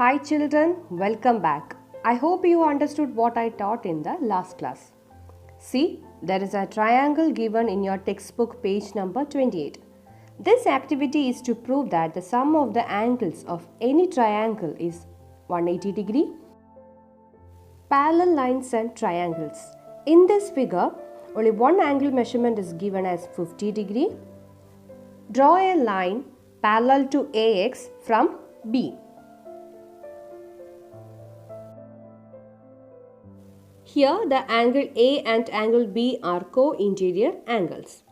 Hi children, welcome back. I hope you understood what I taught in the last class. See, there is a triangle given in your textbook page number 28. This activity is to prove that the sum of the angles of any triangle is 180 degree. Parallel lines and triangles. In this figure, only one angle measurement is given as 50 degree. Draw a line parallel to AX from B. Here the angle A and angle B are co-interior angles.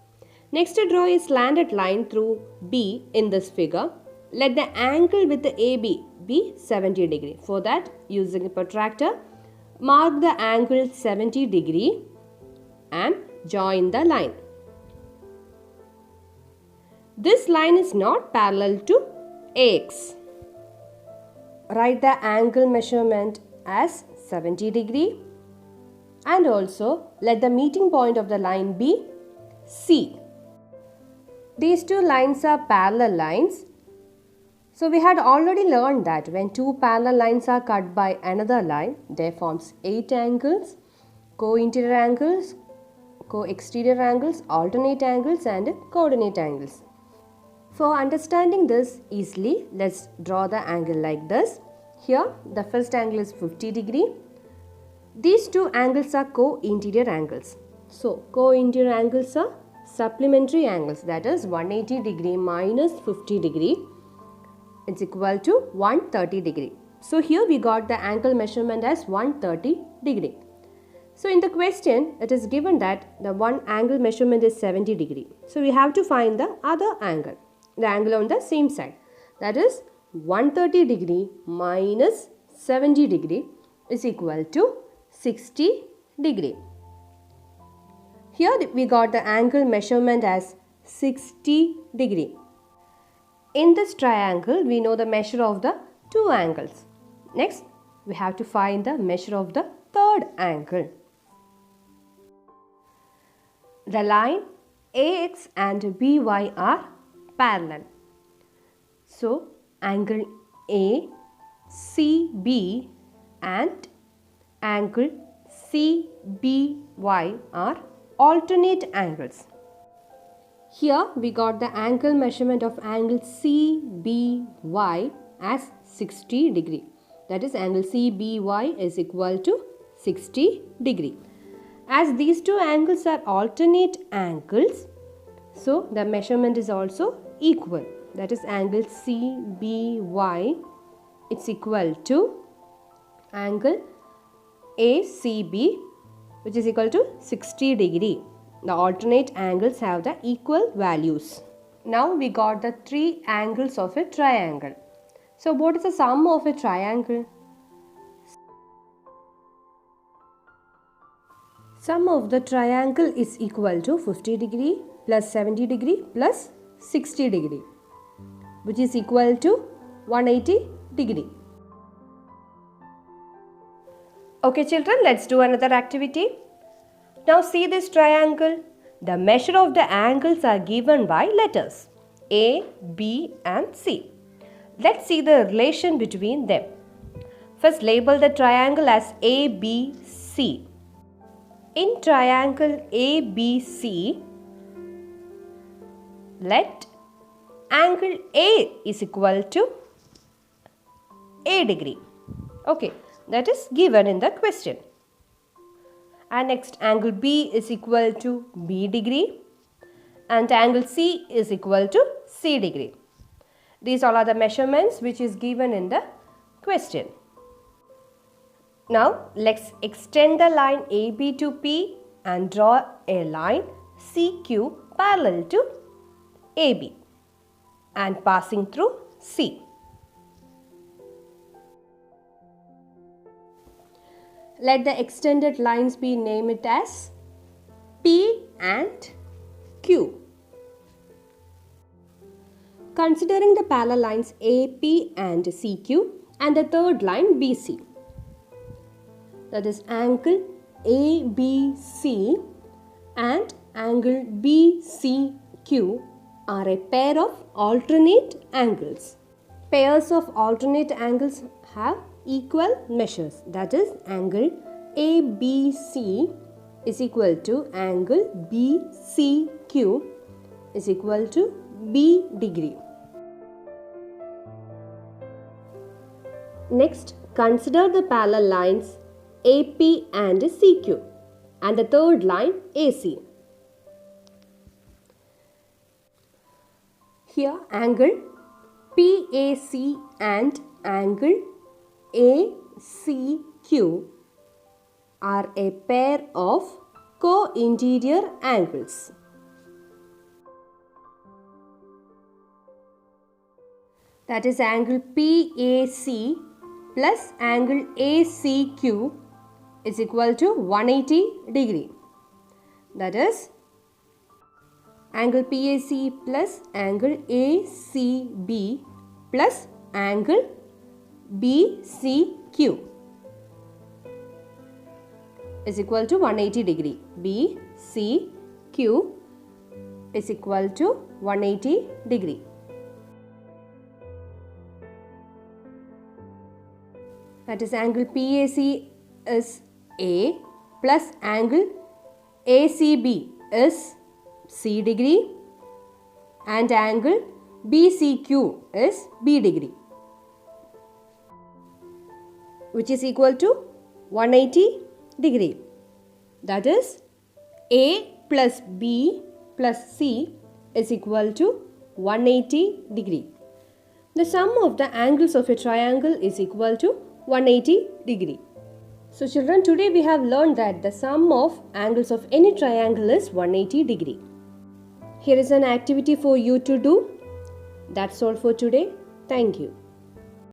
Next, draw a slanted line through B in this figure. Let the angle with the AB be 70 degree. For that, using a protractor, mark the angle 70 degree and join the line. This line is not parallel to AX. Write the angle measurement as 70 degree. And also let the meeting point of the line be C. These two lines are parallel lines. So we had already learned that when two parallel lines are cut by another line, they forms 8 angles, co-interior angles, co-exterior angles, alternate angles and coordinate angles. For understanding this easily, let's draw the angle like this. Here the first angle is 50 degree. These two angles are co-interior angles. So, co-interior angles are supplementary angles, that is 180 degree minus 50 degree. It's equal to 130 degree. So, here we got the angle measurement as 130 degree. So, in the question, it is given that the one angle measurement is 70 degree. So, we have to find the other angle, the angle on the same side. That is 130 degree minus 70 degree is equal to 60 degree. Here we got the angle measurement as 60 degree. In this triangle, we know the measure of the two angles. Next, we have to find the measure of the third angle. The line AX and BY are parallel. So, angle ACB and angle CBY are alternate angles. Here we got the angle measurement of angle CBY as 60 degree. That is, angle CBY is equal to 60 degree. As these two angles are alternate angles, so the measurement is also equal. That is, angle CBY is equal to angle ACB, which is equal to 60 degree. The alternate angles have the equal values. Now we got the three angles of a triangle. So what is the sum of a triangle? Sum of the triangle is equal to 50 degree plus 70 degree plus 60 degree, which is equal to 180 degree. Okay children, let's do another activity. Now see this triangle. The measure of the angles are given by letters A, B and C. Let's see the relation between them. First, label the triangle as ABC. In triangle ABC, let angle A is equal to A degree. Okay. That is given in the question. And next, angle B is equal to B degree and angle C is equal to C degree. These all are the measurements which is given in the question. Now, let's extend the line AB to P and draw a line CQ parallel to AB and passing through C. Let the extended lines be named as P and Q. Considering the parallel lines AP and CQ and the third line BC. That is, angle ABC and angle BCQ are a pair of alternate angles. Pairs of alternate angles have equal measures. That is, angle ABC is equal to angle BCQ is equal to B degree. Next, consider the parallel lines AP and CQ and the third line AC. Here, angle PAC and angle ACQ are a pair of co-interior angles. That is, angle PAC plus angle ACQ is equal to 180 degree. That is, angle PAC plus angle ACB plus angle BCQ is equal to 180 degree. BCQ is equal to 180 degree. That is, angle PAC is A plus angle ACB is C degree and angle BCQ is B degree, which is equal to 180 degree. That is, A plus B plus C is equal to 180 degree. The sum of the angles of a triangle is equal to 180 degree. So children, today we have learned that the sum of angles of any triangle is 180 degree. Here is an activity for you to do. That's all for today. Thank you.